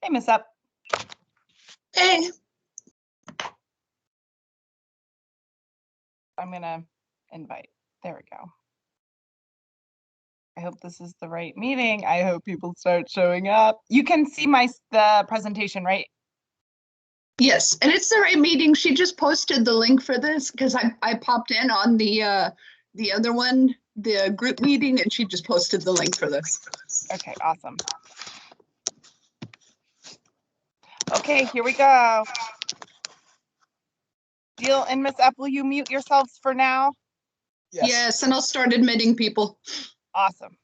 Hey, Miss Up. Hey. I'm gonna invite. There we go. I hope this is the right meeting. I hope people start showing up. You can see the presentation, right? Yes, and it's the right meeting. She just posted the link for this because I popped in on the other one, the group meeting, and she just posted the link for this. Okay, awesome. Okay, here we go. Deal and Miss Up, will you mute yourselves for now? Yes, and I'll start admitting people. Awesome.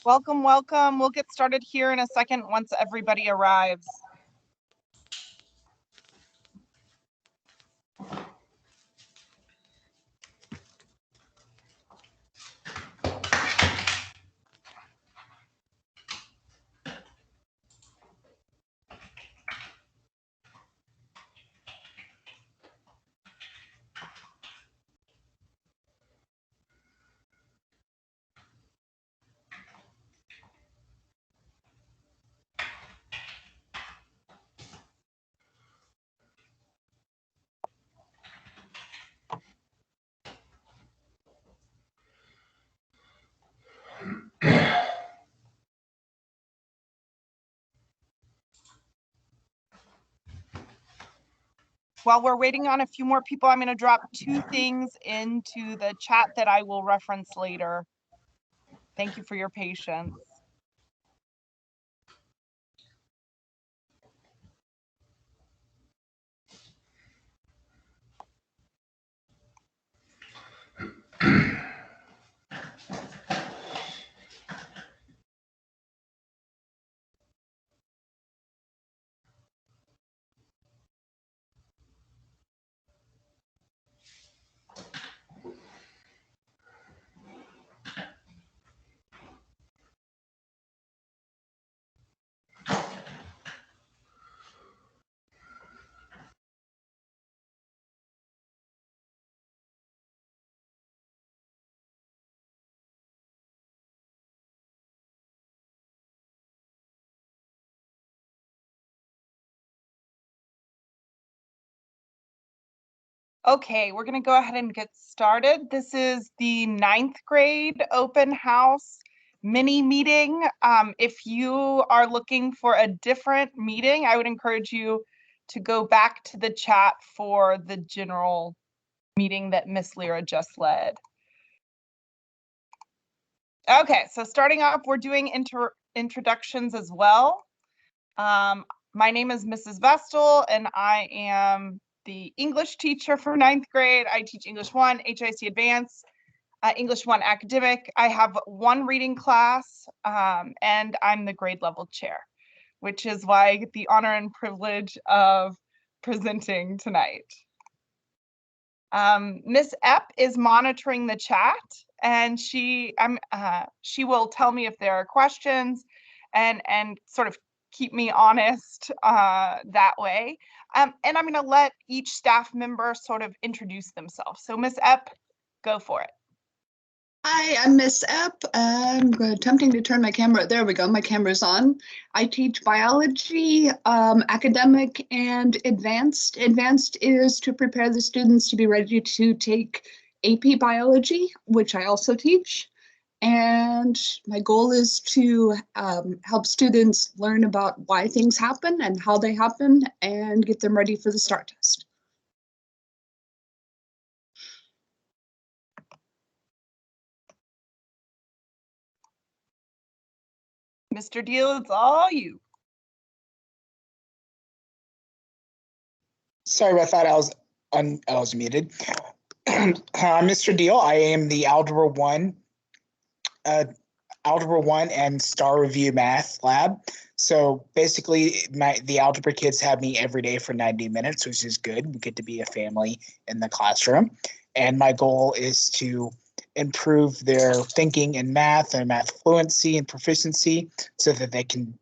Welcome, welcome. We'll get started here in a second once everybody arrives. While we're waiting on a few more people, I'm going to drop 2 things into the chat that I will reference later. Thank you for your patience. Okay, we're going to go ahead and get started. This is the 9th grade open house mini meeting. If you are looking for a different meeting, I would encourage you to go back to the chat for the general meeting that Miss Lyra just led. Okay, so starting off, we're doing introductions as well. My name is Mrs. Vestal, and I am the English teacher for 9th grade. I teach English 1, HIC Advanced, English 1 Academic. I have 1 reading class, and I'm the grade level chair, which is why I get the honor and privilege of presenting tonight. Miss Epp is monitoring the chat, and she will tell me if there are questions and sort of keep me honest that way. And I'm going to let each staff member sort of introduce themselves. So Miss Epp, go for it. Hi, I'm Miss Epp. I'm attempting to turn my camera. There we go. My camera's on. I teach biology, academic, and advanced. Advanced is to prepare the students to be ready to take AP biology, which I also teach. And my goal is to help students learn about why things happen and how they happen and get them ready for the STAR test. Mr. Deal, it's all you. Sorry about that. I was muted. Mr. Deal, I am the Algebra 1 and Star Review Math Lab. So basically, the algebra kids have me every day for 90 minutes, which is good. We get to be a family in the classroom. And my goal is to improve their thinking in math and math fluency and proficiency so that they can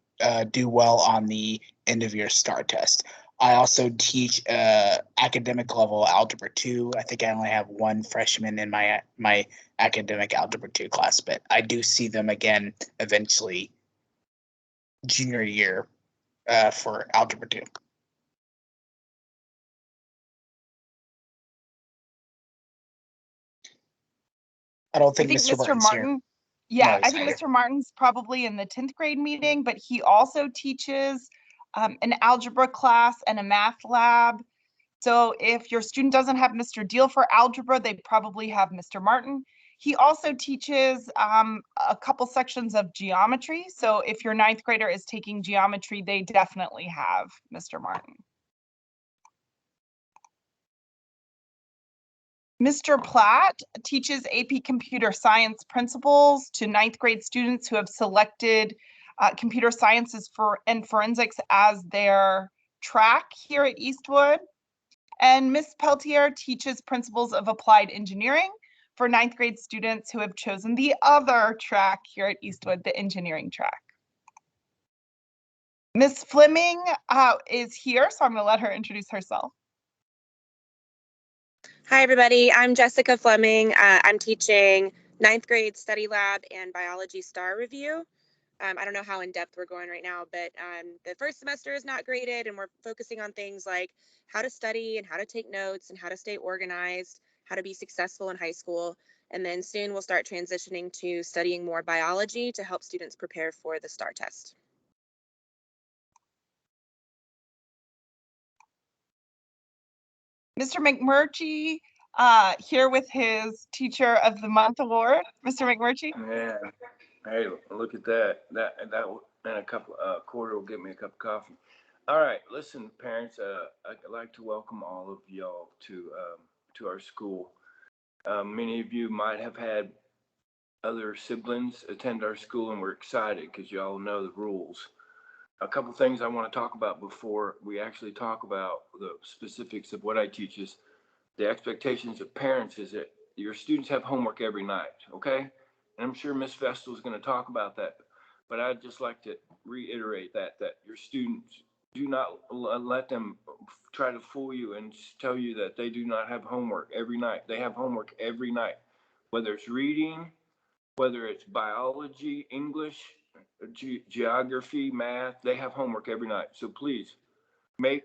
do well on the end of year STAR test. I also teach academic level algebra 2. I think I only have one freshman in my academic algebra 2 class, but I do see them again eventually junior year for algebra 2. I don't think Mr. Martin's here. Yeah, No, I he's think not Mr. Martin's probably in the 10th grade meeting, but he also teaches an algebra class and a math lab. So if your student doesn't have Mr. Deal for algebra, they probably have Mr. Martin. He also teaches a couple sections of geometry. So if your 9th grader is taking geometry, they definitely have Mr. Martin. Mr. Platt teaches AP Computer Science principles to 9th grade students who have selected computer sciences and forensics as their track here at Eastwood. And Ms. Peltier teaches principles of applied engineering for 9th grade students who have chosen the other track here at Eastwood, the engineering track. Ms. Fleming is here, so I'm going to let her introduce herself. Hi, everybody. I'm Jessica Fleming. I'm teaching 9th grade study lab and biology STAR review. I don't know how in depth we're going right now, but the first semester is not graded, and we're focusing on things like how to study and how to take notes and how to stay organized, how to be successful in high school. And then soon we'll start transitioning to studying more biology to help students prepare for the STAR test. Mr. Mcmurty here with his Teacher of the Month award. Mr. Mcmurty. Yeah. Hey, look at that. That and a couple quarter will get me a cup of coffee. All right, listen, parents. I'd like to welcome all of y'all to our school. Many of you might have had other siblings attend our school, and we're excited because y'all know the rules. A couple things I want to talk about before we actually talk about the specifics of what I teach is the expectations of parents is that your students have homework every night, okay? And I'm sure Miss Vestal is going to talk about that, but I'd just like to reiterate that your students do not let them try to fool you and tell you that they do not have homework every night. They have homework every night, whether it's reading, whether it's biology, English, geography, math, they have homework every night. So please make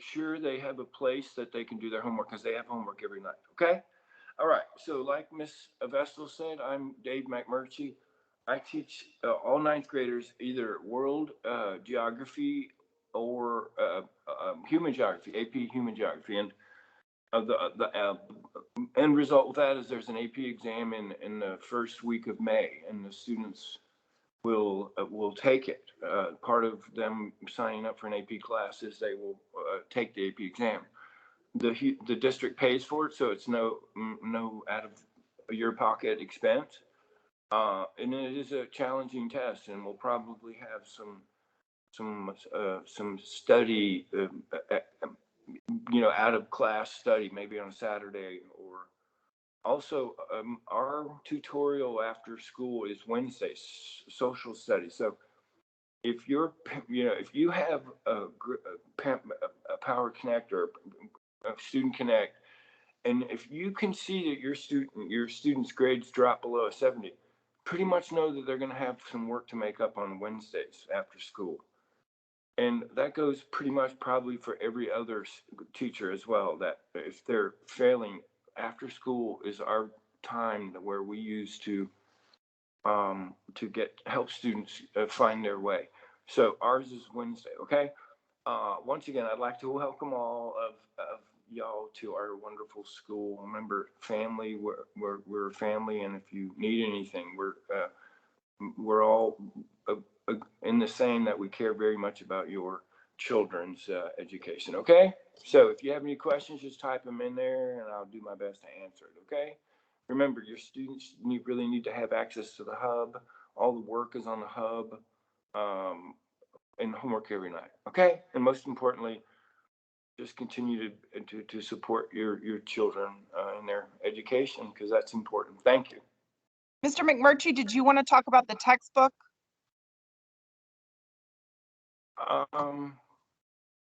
sure they have a place that they can do their homework because they have homework every night. Okay. All right. So like Miss Vestal said, I'm Dave Mcmurty. I teach all 9th graders either world geography or human geography, AP human geography. And the end result of that is there's an AP exam in the first week of May, and the students will take it. Part of them signing up for an AP class is they will take the AP exam. The district pays for it, so it's no out of your pocket expense. And it is a challenging test, and we'll probably have some study, out of class study, maybe on a Saturday. Or also our tutorial after school is Wednesdays, social studies. So if you have a Power Connect or a Student Connect, and if you can see that your student's grades drop below a 70, pretty much know that they're going to have some work to make up on Wednesdays after school. And that goes pretty much probably for every other teacher as well, that if they're failing, after school is our time where we use to help students find their way. So ours is Wednesday. Okay. Once again, I'd like to welcome all of y'all to our wonderful school. Remember, family. We're a family, and if you need anything, we're all in the same, that we care very much about your children's education. Okay. So if you have any questions, just type them in there, and I'll do my best to answer it. Okay. Remember, your students really need to have access to the hub. All the work is on the hub. and homework every night. Okay, and most importantly, just continue to support your children in their education, because that's important. Thank you. Mr. McMurty, did you want to talk about the textbook?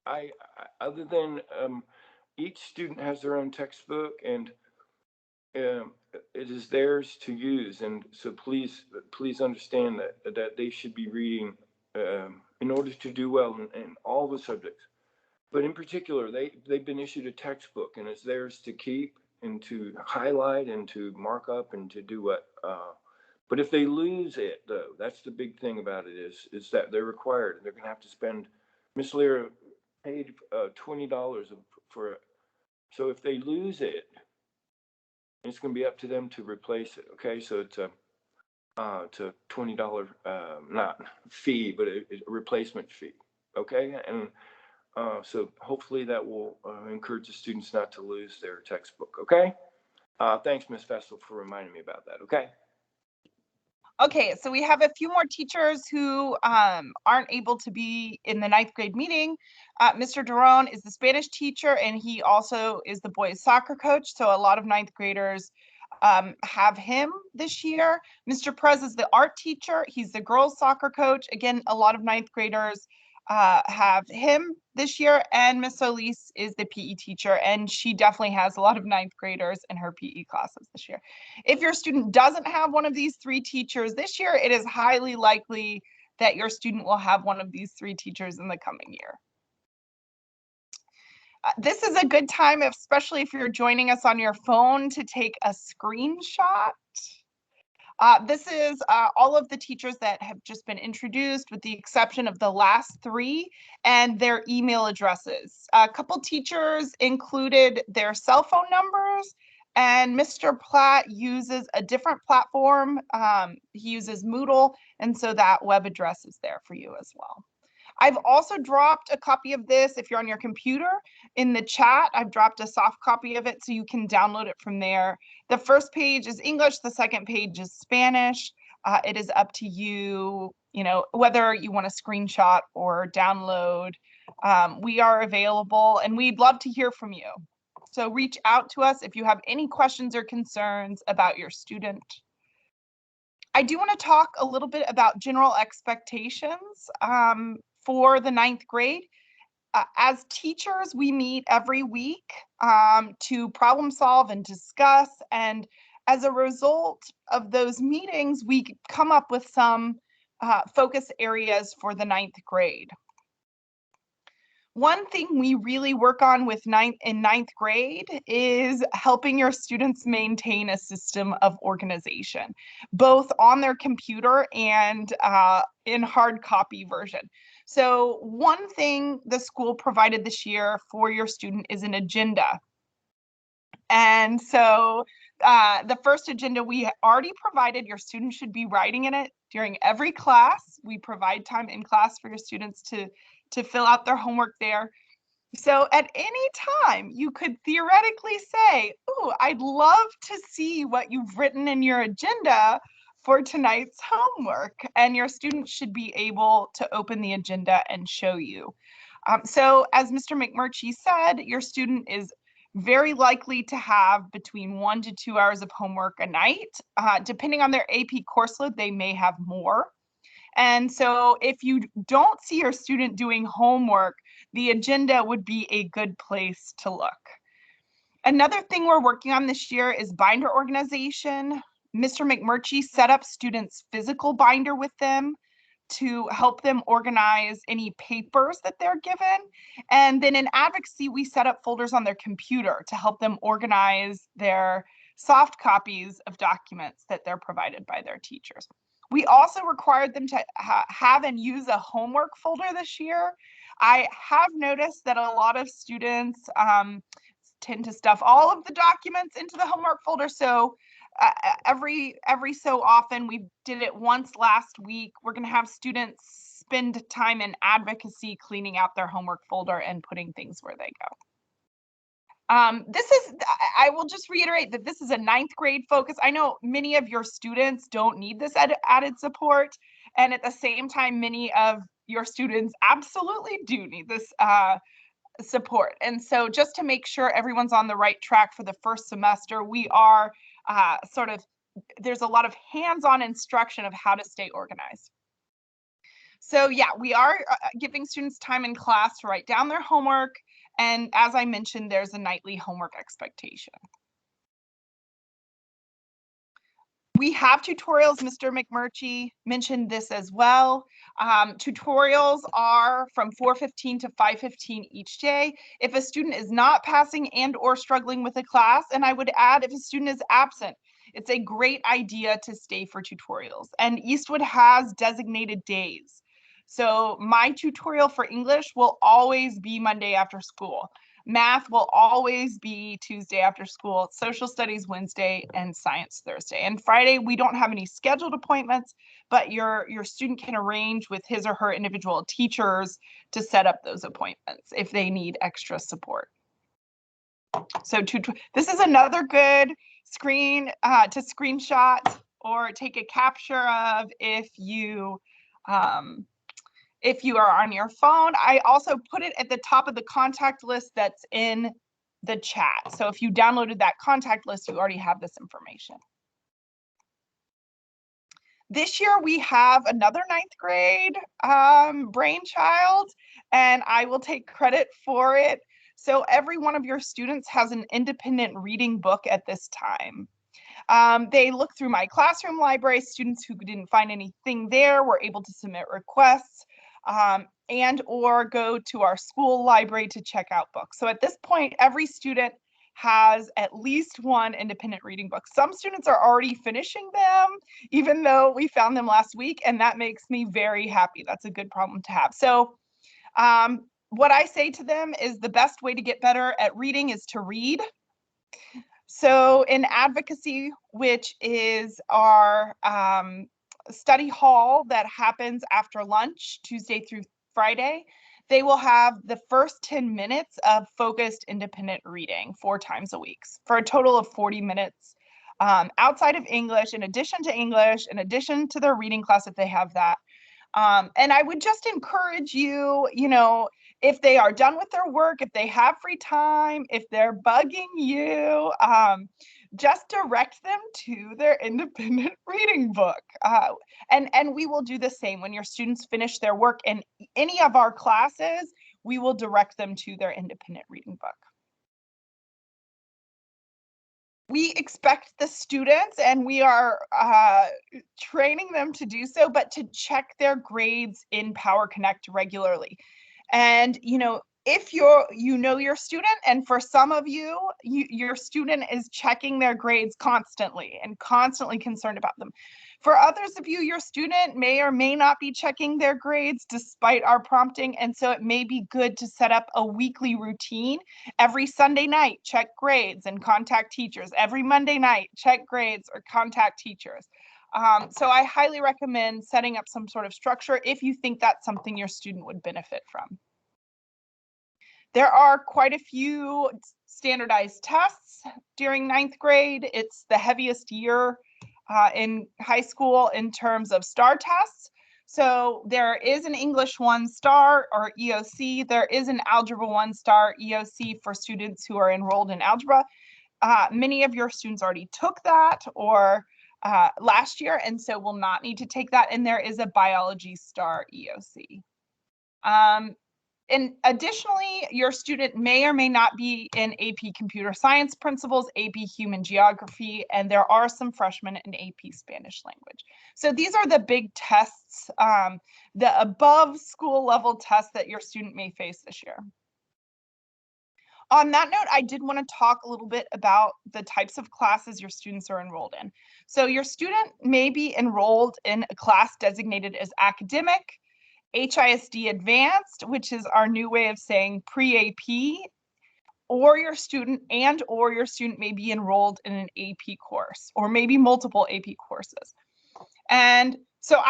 I other than each student has their own textbook, and it is theirs to use, and so please understand that they should be reading in order to do well in all the subjects. But in particular, they've been issued a textbook, and it's theirs to keep and to highlight and to mark up and to do what. But if they lose it, though, that's the big thing about it is that they're required. They're going to have to spend. Miss Lear paid $20 for it. So if they lose it, it's going to be up to them to replace it. Okay, so it's a $20 not fee, but a replacement fee. Okay, and so hopefully that will encourage the students not to lose their textbook. Okay, thanks, Miss Vestal, for reminding me about that. Okay. Okay, so we have a few more teachers who aren't able to be in the 9th grade meeting. Mr. Doron is the Spanish teacher, and he also is the boys soccer coach. So a lot of 9th graders have him this year. Mr. Perez is the art teacher. He's the girls soccer coach. Again, a lot of 9th graders have him this year, and Miss Solis is the PE teacher, and she definitely has a lot of 9th graders in her PE classes this year. If your student doesn't have one of these 3 teachers this year, it is highly likely that your student will have one of these 3 teachers in the coming year. This is a good time, especially if you're joining us on your phone, to take a screenshot. This is all of the teachers that have just been introduced, with the exception of the last 3 and their email addresses. A couple teachers included their cell phone numbers, and Mr. Platt uses a different platform. He uses Moodle, and so that web address is there for you as well. I've also dropped a copy of this, if you're on your computer, in the chat. I've dropped a soft copy of it so you can download it from there. The first page is English, the second page is Spanish. It is up to you, whether you want to screenshot or download. We are available, and we'd love to hear from you. So reach out to us if you have any questions or concerns about your student. I do want to talk a little bit about general expectations for the 9th grade. As teachers, we meet every week to problem solve and discuss. And as a result of those meetings, we come up with some focus areas for the 9th grade. One thing we really work on in 9th grade is helping your students maintain a system of organization, both on their computer and in hard copy version. So one thing the school provided this year for your student is an agenda. And so the first agenda we already provided, your students should be writing in it during every class. We provide time in class for your students to fill out their homework there. So at any time, you could theoretically say, "Ooh, I'd love to see what you've written in your agenda for tonight's homework." And your students should be able to open the agenda and show you. So as Mr. Mcmurty said, your student is very likely to have between 1 to 2 hours of homework a night. Depending on their AP course load, they may have more. And so if you don't see your student doing homework, the agenda would be a good place to look. Another thing we're working on this year is binder organization. Mr. Mcmurty set up students' physical binder with them to help them organize any papers that they're given. And then in advocacy, we set up folders on their computer to help them organize their soft copies of documents that they're provided by their teachers. We also required them to have and use a homework folder this year. I have noticed that a lot of students tend to stuff all of the documents into the homework folder. So every so often, we did it once last week, we're going to have students spend time in advocacy cleaning out their homework folder and putting things where they go. I will just reiterate that this is a 9th grade focus. I know many of your students don't need this added support. And at the same time, many of your students absolutely do need this support. And so just to make sure everyone's on the right track for the first semester, we are there's a lot of hands-on instruction of how to stay organized. So yeah, we are giving students time in class to write down their homework. And as I mentioned, there's a nightly homework expectation. We have tutorials. Mr. Mcmurty mentioned this as well. Tutorials are from 4:15 to 5:15 each day. If a student is not passing and or struggling with a class, and I would add if a student is absent, it's a great idea to stay for tutorials. And Eastwood has designated days. So my tutorial for English will always be Monday after school. Math will always be Tuesday after school, social studies Wednesday, and science Thursday. And Friday, we don't have any scheduled appointments, but your student can arrange with his or her individual teachers to set up those appointments if they need extra support. So this is another good screen to screenshot or take a capture of if you are on your phone. I also put it at the top of the contact list that's in the chat. So if you downloaded that contact list, you already have this information. This year we have another 9th grade brainchild, and I will take credit for it. So every one of your students has an independent reading book at this time. They look through my classroom library. Students who didn't find anything there were able to submit requests and or go to our school library to check out books. So at this point, every student has at least one independent reading book. Some students are already finishing them, even though we found them last week, and that makes me very happy. That's a good problem to have. So what I say to them is the best way to get better at reading is to read. So in advocacy, which is our study hall that happens after lunch, Tuesday through Friday, they will have the first 10 minutes of focused independent reading 4 times a week for a total of 40 minutes outside of English, in addition to their reading class if they have that. And I would just encourage you, if they are done with their work, if they have free time, if they're bugging you, just direct them to their independent reading book. And we will do the same when your students finish their work in any of our classes, we will direct them to their independent reading book. We expect the students, and we are training them to do so, but to check their grades in Power Connect regularly. And, if your student, and for some of you, your student is checking their grades constantly and constantly concerned about them. For others of you, your student may or may not be checking their grades despite our prompting. And so it may be good to set up a weekly routine. Every Sunday night, check grades and contact teachers. Every Monday night, check grades or contact teachers. So I highly recommend setting up some sort of structure if you think that's something your student would benefit from. There are quite a few standardized tests during 9th grade. It's the heaviest year in high school in terms of STAR tests. So there is an English 1 star or EOC. There is an Algebra 1 star EOC for students who are enrolled in algebra. Many of your students already took that or last year, and so will not need to take that. And there is a biology star EOC. And additionally, your student may or may not be in AP Computer Science Principles, AP Human Geography, and there are some freshmen in AP Spanish Language. So these are the big tests, the above school level tests that your student may face this year. On that note, I did want to talk a little bit about the types of classes your students are enrolled in. So your student may be enrolled in a class designated as academic, HISD Advanced, which is our new way of saying pre-AP, or your student may be enrolled in an AP course or maybe multiple AP courses. And so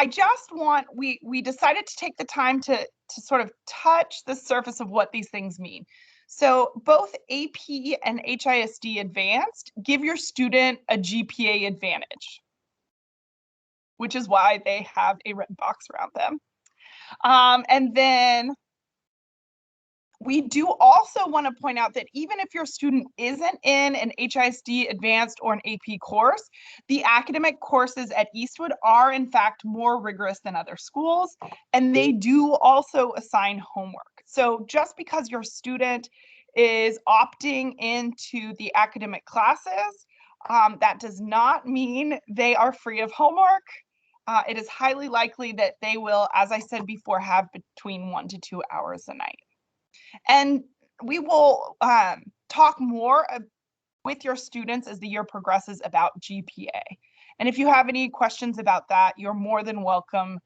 we decided to take the time to sort of touch the surface of what these things mean. So both AP and HISD Advanced give your student a GPA advantage, which is why they have a red box around them. And then we do also want to point out that even if your student isn't in an HISD advanced or an AP course, the academic courses at Eastwood are in fact more rigorous than other schools, and they do also assign homework. So just because your student is opting into the academic classes, that does not mean they are free of homework. It is highly likely that they will, as I said before, have between 1 to 2 hours a night. And we will talk more with your students as the year progresses about GPA. And if you have any questions about that, you're more than welcome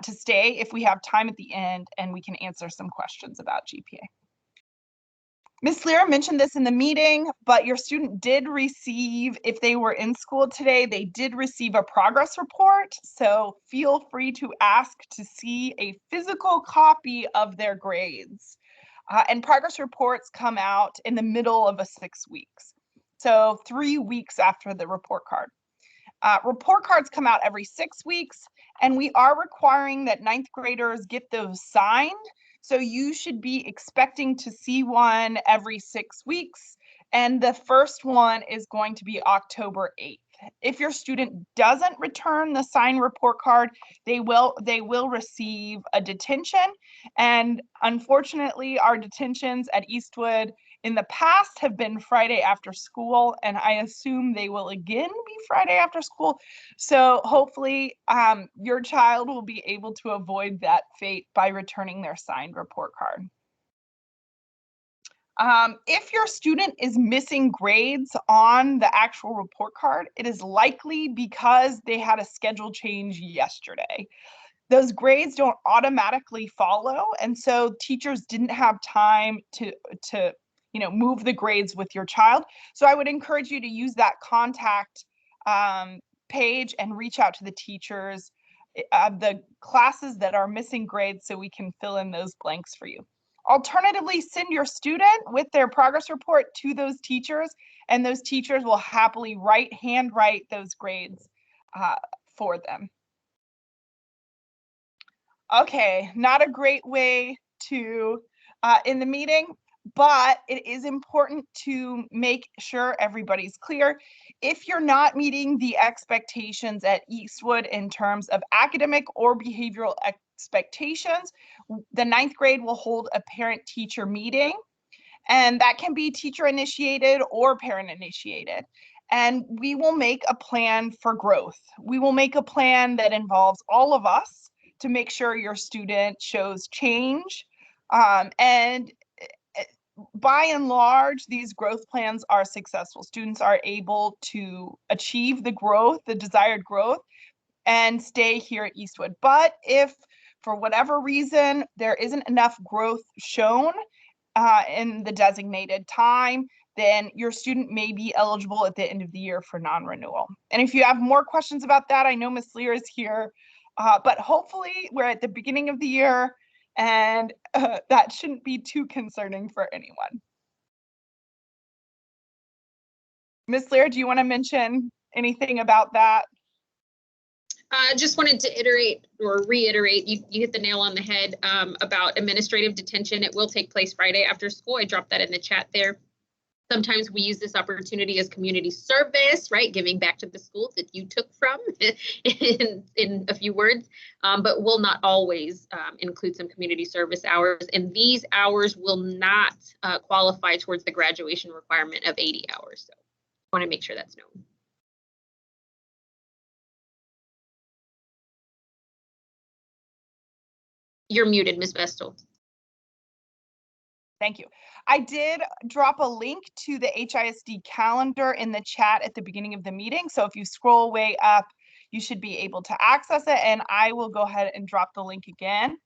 to stay if we have time at the end and we can answer some questions about GPA. Ms. Lear mentioned this in the meeting, but your student did receive, if they were in school today, they did receive a progress report. So feel free to ask to see a physical copy of their grades. And progress reports come out in the middle of 6 weeks. So 3 weeks after the report card. Report cards come out every 6 weeks, and we are requiring that 9th graders get those signed. So you should be expecting to see one every 6 weeks. And the first one is going to be October 8th. If your student doesn't return the signed report card, they will receive a detention. And unfortunately, our detentions at Eastwood in the past have been Friday after school, and I assume they will again be Friday after school. So hopefully your child will be able to avoid that fate by returning their signed report card. If your student is missing grades on the actual report card, it is likely because they had a schedule change yesterday. Those grades don't automatically follow, and so teachers didn't have time to move the grades with your child. So I would encourage you to use that contact page and reach out to the teachers of the classes that are missing grades so we can fill in those blanks for you. Alternatively, send your student with their progress report to those teachers, and those teachers will happily handwrite those grades for them. Okay, not a great way to end the meeting, but it is important to make sure everybody's clear. If you're not meeting the expectations at Eastwood in terms of academic or behavioral expectations, the 9th grade will hold a parent-teacher meeting, and that can be teacher-initiated or parent-initiated. And we will make a plan for growth. We will make a plan that involves all of us to make sure your student shows change. And by and large, these growth plans are successful. Students are able to achieve the growth, the desired growth, and stay here at Eastwood. But if for whatever reason there isn't enough growth shown in the designated time, then your student may be eligible at the end of the year for non-renewal. And if you have more questions about that, I know Ms. Lear is here, but hopefully we're at the beginning of the year and that shouldn't be too concerning for anyone. Ms. Lear, do you want to mention anything about that? I just wanted to reiterate, you hit the nail on the head about administrative detention. It will take place Friday after school. I dropped that in the chat there. Sometimes we use this opportunity as community service, right? Giving back to the schools that you took from in a few words, but will not always include some community service hours. And these hours will not qualify towards the graduation requirement of 80 hours. So I want to make sure that's known. You're muted, Ms. Vestal. Thank you. I did drop a link to the HISD calendar in the chat at the beginning of the meeting. So if you scroll way up, you should be able to access it, and I will go ahead and drop the link again.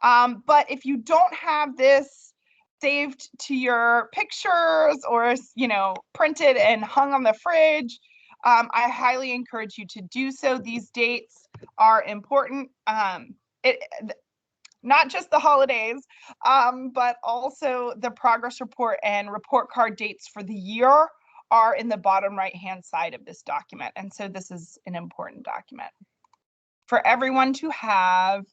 But if you don't have this saved to your pictures or, printed and hung on the fridge, I highly encourage you to do so. These dates are important. Not just the holidays, but also the progress report and report card dates for the year are in the bottom right-hand side of this document. And so this is an important document for everyone to have.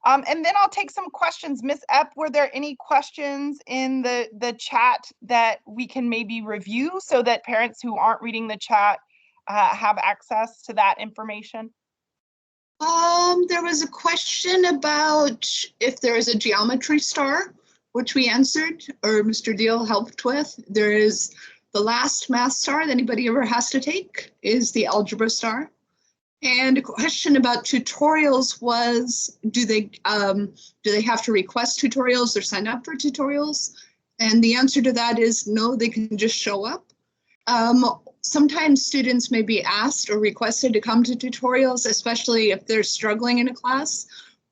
And then I'll take some questions. Miss Epp, were there any questions in the chat that we can maybe review so that parents who aren't reading the chat have access to that information? There was a question about if there is a geometry star, which we answered, or Mr. Deal helped with. There is the last math star that anybody ever has to take is the algebra star. And a question about tutorials was, do they have to request tutorials or sign up for tutorials? And the answer to that is no, they can just show up. Sometimes students may be asked or requested to come to tutorials, especially if they're struggling in a class,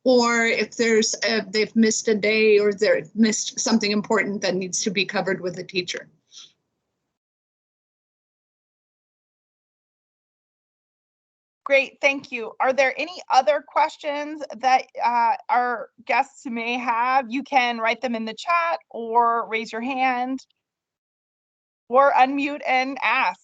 or if they've missed a day or they've missed something important that needs to be covered with a teacher. Great, thank you. Are there any other questions that our guests may have? You can write them in the chat or raise your hand or unmute and ask.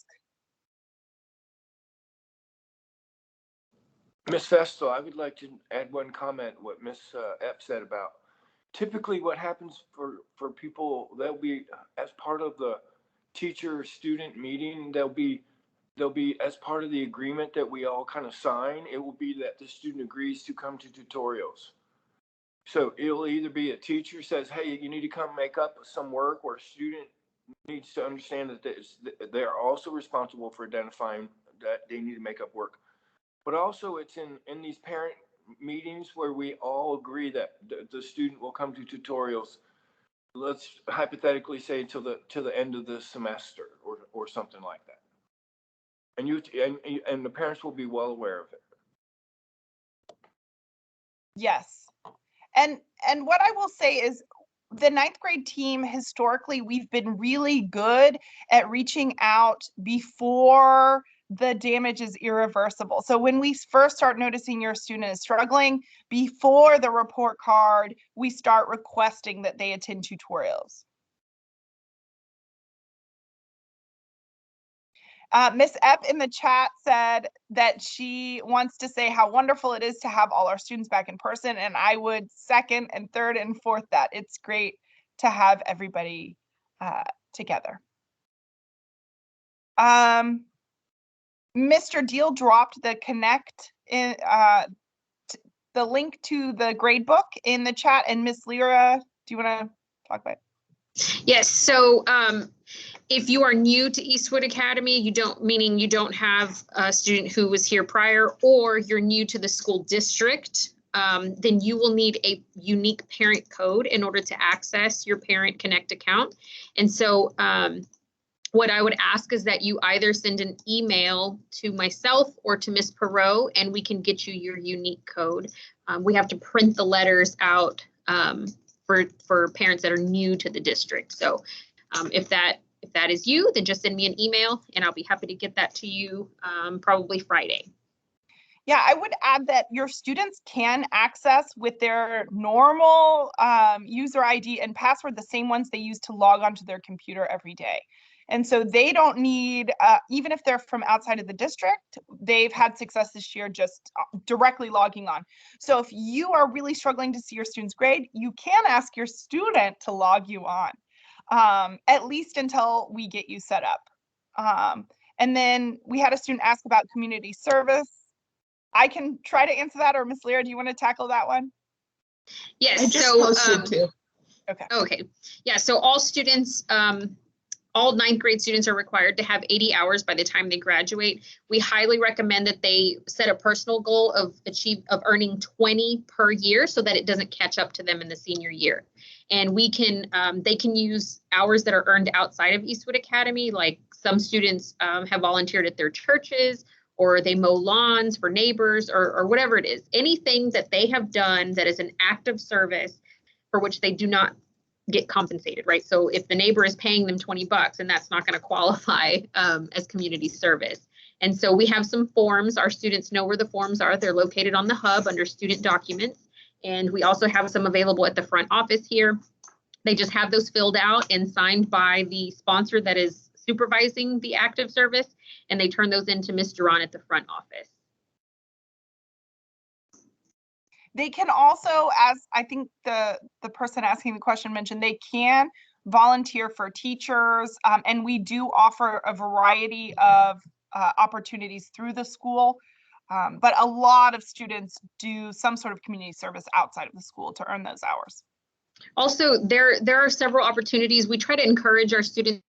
Miss Vestal, I would like to add one comment, what Miss Epp said about typically what happens for people, they'll be as part of the teacher-student meeting, they'll be as part of the agreement that we all kind of sign, it will be that the student agrees to come to tutorials. So it'll either be a teacher says, hey, you need to come make up some work, or a student needs to understand that they're also responsible for identifying that they need to make up work. But also it's in these parent meetings where we all agree that the student will come to tutorials, let's hypothetically say till the end of the semester or something like that. And the parents will be well aware of it. Yes. And what I will say is the 9th grade team, historically, we've been really good at reaching out before the damage is irreversible. So when we first start noticing your student is struggling, before the report card, we start requesting that they attend tutorials. Miss Epp in the chat said that she wants to say how wonderful it is to have all our students back in person, and I would second and third and fourth that. It's great to have everybody together. Mr. Deal dropped the connect in the link to the grade book in the chat, and Miss Lyra, do you want to talk about it? Yes, so if you are new to Eastwood Academy, meaning you don't have a student who was here prior, or you're new to the school district, then you will need a unique parent code in order to access your Parent Connect account. And so what I would ask is that you either send an email to myself or to Ms. Perot, and we can get you your unique code. We have to print the letters out for parents that are new to the district. So if that is you, then just send me an email and I'll be happy to get that to you probably Friday. Yeah, I would add that your students can access with their normal user ID and password the same ones they use to log onto their computer every day. And so they don't need, even if they're from outside of the district, they've had success this year just directly logging on. So if you are really struggling to see your student's grade, you can ask your student to log you on, at least until we get you set up. And then we had a student ask about community service. I can try to answer that, or Ms. Lyra, do you want to tackle that one? Yes, I just posted too. Okay. Yeah, so all students, all 9th grade students are required to have 80 hours by the time they graduate. We highly recommend that they set a personal goal of earning 20 per year so that it doesn't catch up to them in the senior year. And we can, they can use hours that are earned outside of Eastwood Academy, like some students have volunteered at their churches, or they mow lawns for neighbors, or whatever it is. Anything that they have done that is an act of service for which they do not get compensated, right? So if the neighbor is paying them $20, and that's not going to qualify as community service. And so we have some forms. Our students know where the forms are. They're located on the hub under student documents. And we also have some available at the front office here. They just have those filled out and signed by the sponsor that is supervising the active service, and they turn those into Ms. Doron at the front office. They can also, as I think the person asking the question mentioned, they can volunteer for teachers, and we do offer a variety of opportunities through the school. But a lot of students do some sort of community service outside of the school to earn those hours. Also, there are several opportunities. We try to encourage our students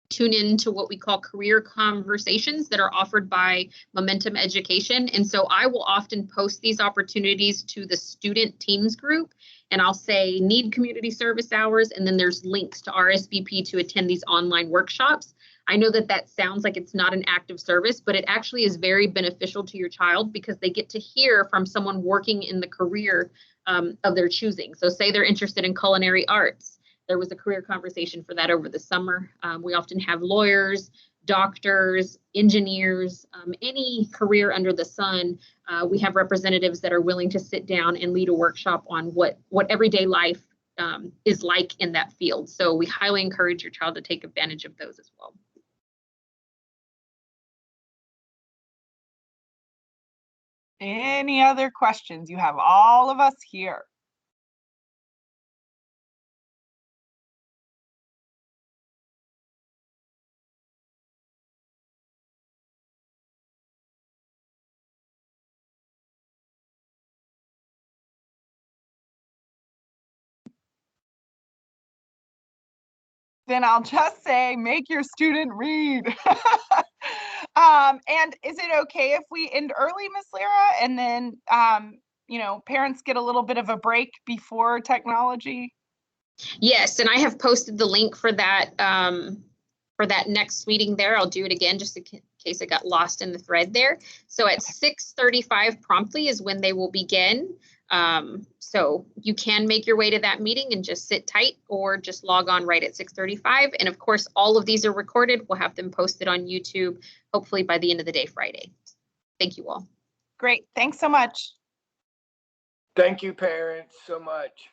to tune into what we call career conversations that are offered by Momentum Education. And so I will often post these opportunities to the student teams group, and I'll say need community service hours, and then there's links to RSVP to attend these online workshops. I know that that sounds like it's not an active service, but it actually is very beneficial to your child because they get to hear from someone working in the career of their choosing. So say they're interested in culinary arts. There was a career conversation for that over the summer. We often have lawyers, doctors, engineers, any career under the sun. We have representatives that are willing to sit down and lead a workshop on what everyday life is like in that field. So we highly encourage your child to take advantage of those as well. Any other questions? You have all of us here. Then I'll just say, make your student read. And is it okay if we end early, Miss Lyra, and then, you know, parents get a little bit of a break before technology? Yes, and I have posted the link for that next meeting there. I'll do it again just in case it got lost in the thread there. So at 6:35 promptly is when they will begin. So you can make your way to that meeting and just sit tight, or just log on right at 6:35. And of course, all of these are recorded. We'll have them posted on YouTube, hopefully by the end of the day Friday. Thank you all. Great. Thanks so much. Thank you, parents, so much.